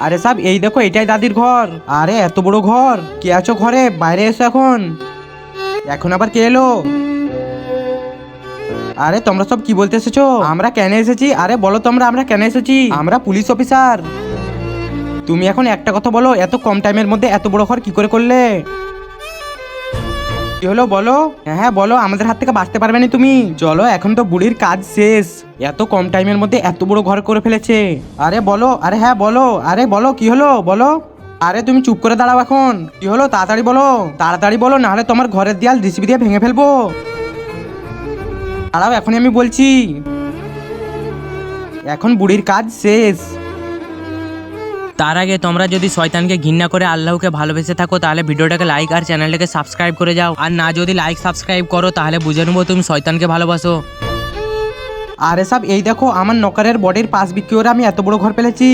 আরে সাব এই দেখো এটাই দাদির ঘর। আরে এত বড় ঘর, কে আছো ঘরে? বাইরে এসো এখন। এখন আবার কে এলো? আরে তোমরা সব কি বলতে এসেছো? আমরা কেন এসেছি? আরে বলো তোমরা, আমরা কেন এসেছি? আমরা পুলিশ অফিসার। তুমি এখন একটা কথা বলো, এত কম টাইমের মধ্যে এত বড় ঘর কি করে করলে? কি হলো বলো? হ্যাঁ হ্যাঁ বলো, আমাদের হাত থেকে বাঁচতে পারবে না তুমি। চলো, এখন তো বুড়ির কাজ শেষ। এত কম টাইমের মধ্যে এত বড় ঘর করে ফেলেছে। আরে বলো, আরে হ্যাঁ বলো, আরে বলো কি হলো বলো। আরে তুমি চুপ করে দাঁড়াও এখন। কি হলো তাড়াতাড়ি বলো, তাড়াতাড়ি বলো, নাহলে তোমার ঘরের দেয়াল জিসিবি দিয়ে ভেঙে ফেলবো। দাঁড়াও এখনই আমি বলছি। এখন বুড়ির কাজ শেষ। তার আগে তোমরা যদি শয়তানকে ঘৃণা করে আল্লাহকে ভালোবেসে থাকো তাহলে ভিডিওটাকে লাইক আর চ্যানেলটাকে সাবস্ক্রাইব করে যাও। আর না যদি লাইক সাবস্ক্রাইব করো তাহলে বুঝে নেবো তুমি শয়তানকে ভালোবাসো। আরে সব এই দেখো, আমার নকারের বডির পাশ বিক্রি করে আমি এত বড় ঘর পেলেছি।